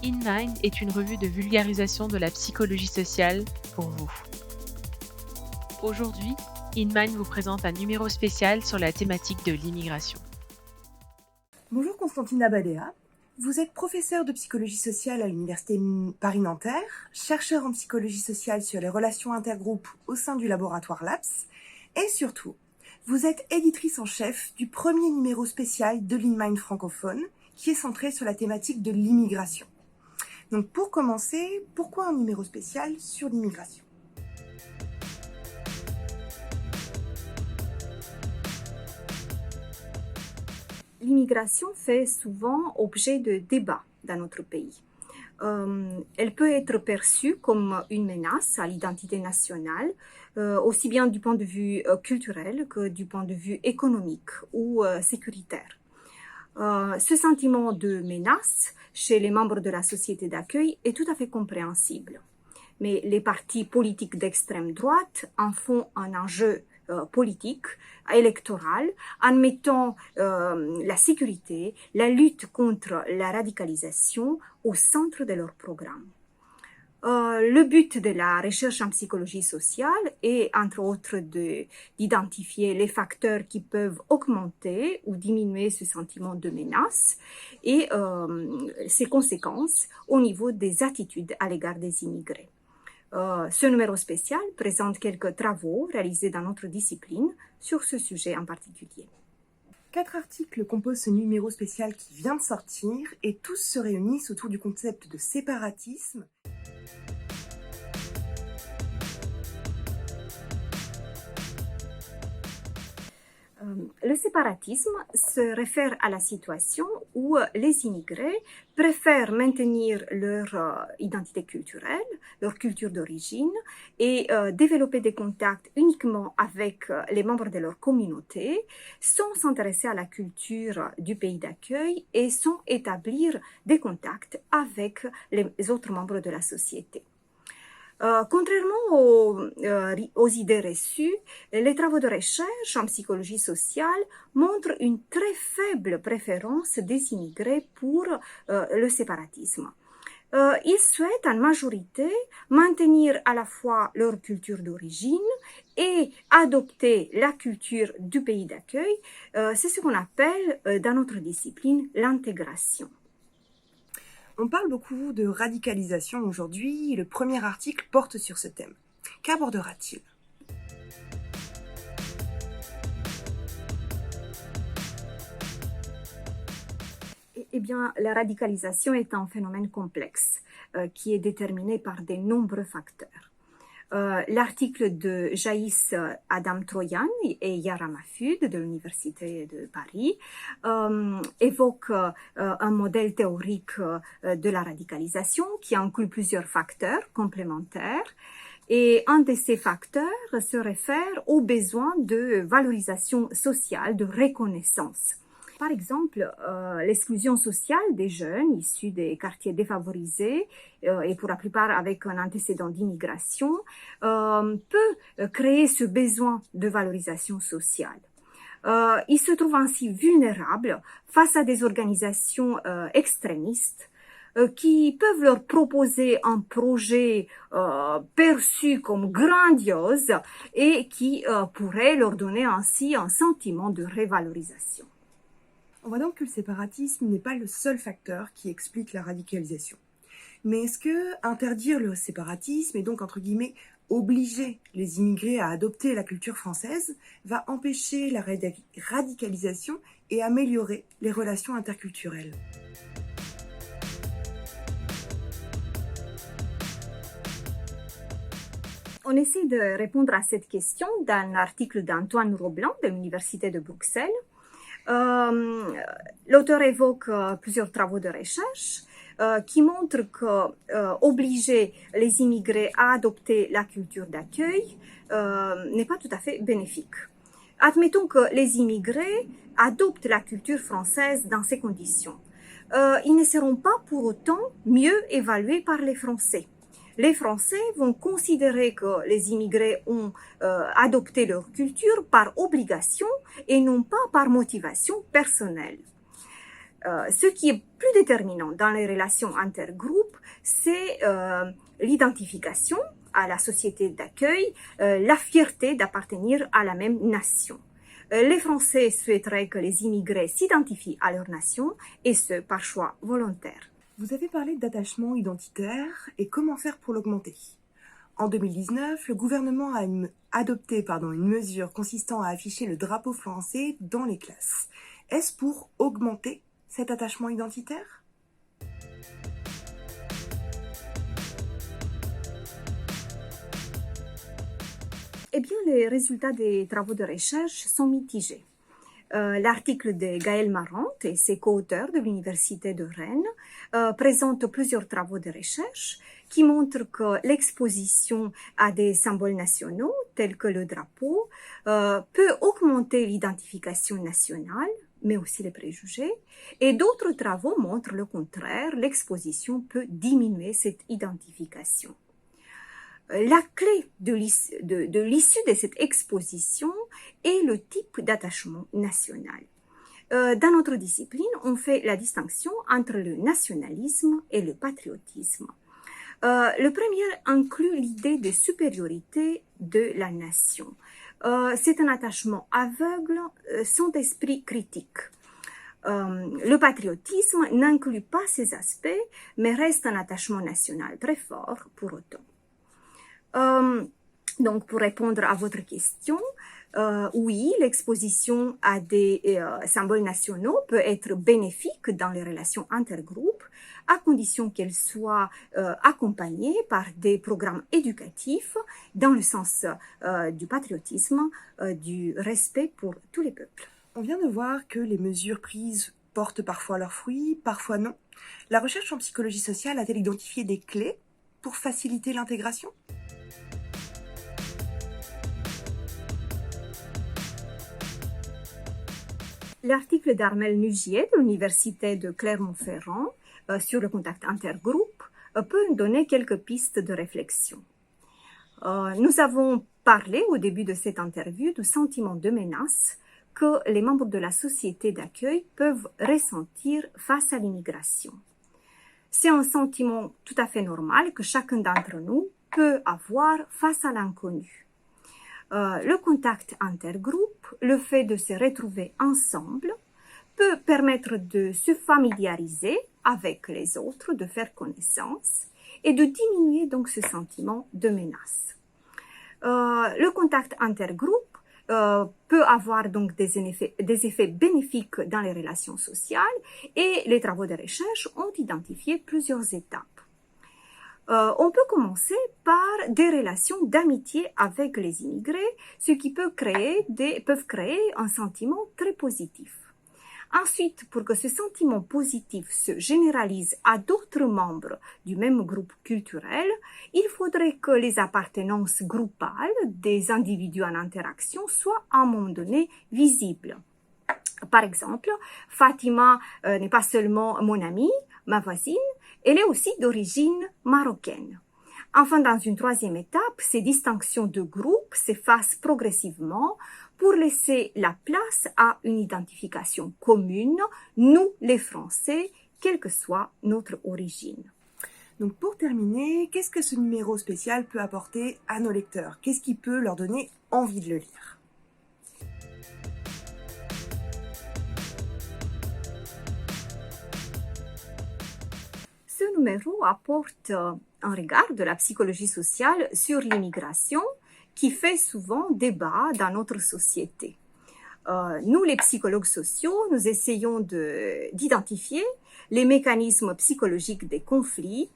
InMind est une revue de vulgarisation de la psychologie sociale pour vous. Aujourd'hui, InMind vous présente un numéro spécial sur la thématique de l'immigration. Bonjour Constantina Badea, vous êtes professeure de psychologie sociale à l'Université Paris-Nanterre, chercheur en psychologie sociale sur les relations intergroupes au sein du laboratoire LAPS, et surtout, vous êtes éditrice en chef du premier numéro spécial de l'InMind francophone, qui est centré sur la thématique de l'immigration. Donc pour commencer, pourquoi un numéro spécial sur l'immigration ? L'immigration fait souvent objet de débats dans notre pays. Elle peut être perçue comme une menace à l'identité nationale, aussi bien du point de vue culturel que du point de vue économique ou sécuritaire. Ce sentiment de menace chez les membres de la société d'accueil est tout à fait compréhensible. Mais les partis politiques d'extrême droite en font un enjeu politique, électoral, en mettant la sécurité, la lutte contre la radicalisation au centre de leur programme. Le but de la recherche en psychologie sociale est, entre autres, d'identifier les facteurs qui peuvent augmenter ou diminuer ce sentiment de menace et ses conséquences au niveau des attitudes à l'égard des immigrés. Ce numéro spécial présente quelques travaux réalisés dans notre discipline sur ce sujet en particulier. 4 articles composent ce numéro spécial qui vient de sortir et tous se réunissent autour du concept de séparatisme. Le séparatisme se réfère à la situation où les immigrés préfèrent maintenir leur identité culturelle, leur culture d'origine et développer des contacts uniquement avec les membres de leur communauté sans s'intéresser à la culture du pays d'accueil et sans établir des contacts avec les autres membres de la société. Contrairement aux idées reçues, les travaux de recherche en psychologie sociale montrent une très faible préférence des immigrés pour le séparatisme. Ils souhaitent en majorité maintenir à la fois leur culture d'origine et adopter la culture du pays d'accueil. C'est ce qu'on appelle dans notre discipline l'intégration. On parle beaucoup de radicalisation aujourd'hui, et le premier article porte sur ce thème. Qu'abordera-t-il ? Eh bien, la radicalisation est un phénomène complexe qui est déterminé par de nombreux facteurs. L'article de Jaïs Adam Troyan et Yara Mahfoud de l'Université de Paris évoque un modèle théorique de la radicalisation qui inclut plusieurs facteurs complémentaires. Et un de ces facteurs se réfère aux besoins de valorisation sociale, de reconnaissance. Par exemple, l'exclusion sociale des jeunes issus des quartiers défavorisés et pour la plupart avec un antécédent d'immigration peut créer ce besoin de valorisation sociale. Ils se trouvent ainsi vulnérables face à des organisations extrémistes qui peuvent leur proposer un projet perçu comme grandiose et qui pourrait leur donner ainsi un sentiment de révalorisation. On voit donc que le séparatisme n'est pas le seul facteur qui explique la radicalisation. Mais est-ce que interdire le séparatisme et donc, entre guillemets, obliger les immigrés à adopter la culture française va empêcher la radicalisation et améliorer les relations interculturelles ? On essaie de répondre à cette question dans un article d'Antoine Roblan de l'Université de Bruxelles. L'auteur évoque plusieurs travaux de recherche qui montrent qu'obliger les immigrés à adopter la culture d'accueil n'est pas tout à fait bénéfique. Admettons que les immigrés adoptent la culture française dans ces conditions. Ils ne seront pas pour autant mieux évalués par les Français. Les Français vont considérer que les immigrés ont adopté leur culture par obligation et non pas par motivation personnelle. Ce qui est plus déterminant dans les relations intergroupes, c'est l'identification à la société d'accueil, la fierté d'appartenir à la même nation. Les Français souhaiteraient que les immigrés s'identifient à leur nation, et ce, par choix volontaire. Vous avez parlé d'attachement identitaire et comment faire pour l'augmenter. En 2019, le gouvernement a adopté une mesure consistant à afficher le drapeau français dans les classes. Est-ce pour augmenter cet attachement identitaire ? Eh bien, les résultats des travaux de recherche sont mitigés. L'article de Gaël Marante et ses co-auteurs de l'Université de Rennes présente plusieurs travaux de recherche qui montrent que l'exposition à des symboles nationaux tels que le drapeau peut augmenter l'identification nationale, mais aussi les préjugés, et d'autres travaux montrent le contraire, l'exposition peut diminuer cette identification. La clé de l'issue de cette exposition est le type d'attachement national. Dans notre discipline, on fait la distinction entre le nationalisme et le patriotisme. Le premier inclut l'idée de supériorité de la nation. C'est un attachement aveugle, sans esprit critique. Le patriotisme n'inclut pas ces aspects, mais reste un attachement national très fort pour autant. Donc, pour répondre à votre question, oui, l'exposition à des symboles nationaux peut être bénéfique dans les relations intergroupes, à condition qu'elle soit accompagnée par des programmes éducatifs dans le sens du patriotisme, du respect pour tous les peuples. On vient de voir que les mesures prises portent parfois leurs fruits, parfois non. La recherche en psychologie sociale a-t-elle identifié des clés pour faciliter l'intégration ? L'article d'Armel Nugier de l'Université de Clermont-Ferrand sur le contact intergroupe peut nous donner quelques pistes de réflexion. Nous avons parlé au début de cette interview du sentiment de menace que les membres de la société d'accueil peuvent ressentir face à l'immigration. C'est un sentiment tout à fait normal que chacun d'entre nous peut avoir face à l'inconnu. Le contact intergroupe, le fait de se retrouver ensemble, peut permettre de se familiariser avec les autres, de faire connaissance et de diminuer donc ce sentiment de menace. Le contact intergroupe peut avoir donc des effets bénéfiques dans les relations sociales et les travaux de recherche ont identifié plusieurs étapes. On peut commencer par des relations d'amitié avec les immigrés, ce qui peuvent créer un sentiment très positif. Ensuite, pour que ce sentiment positif se généralise à d'autres membres du même groupe culturel, il faudrait que les appartenances groupales des individus en interaction soient à un moment donné visibles. Par exemple, Fatima n'est pas seulement mon amie, ma voisine, elle est aussi d'origine marocaine. Enfin, dans une troisième étape, ces distinctions de groupe s'effacent progressivement pour laisser la place à une identification commune, nous les Français, quelle que soit notre origine. Donc pour terminer, qu'est-ce que ce numéro spécial peut apporter à nos lecteurs ? Qu'est-ce qui peut leur donner envie de le lire ? Ce numéro apporte un regard de la psychologie sociale sur l'immigration qui fait souvent débat dans notre société. Nous, les psychologues sociaux, nous essayons d'identifier les mécanismes psychologiques des conflits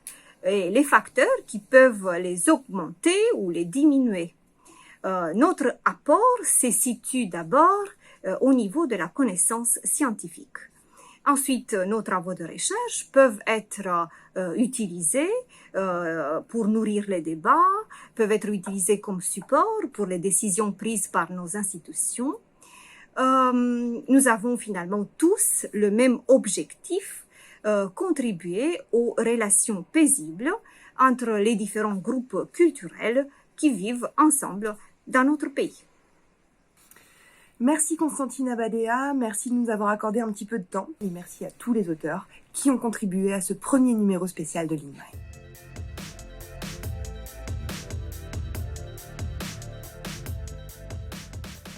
et les facteurs qui peuvent les augmenter ou les diminuer. Notre apport se situe d'abord au niveau de la connaissance scientifique. Ensuite, nos travaux de recherche peuvent être utilisés pour nourrir les débats, peuvent être utilisés comme support pour les décisions prises par nos institutions. Nous avons finalement tous le même objectif, contribuer aux relations paisibles entre les différents groupes culturels qui vivent ensemble dans notre pays. Merci Constantine Abadea, merci de nous avoir accordé un petit peu de temps et merci à tous les auteurs qui ont contribué à ce premier numéro spécial de l'INRAE.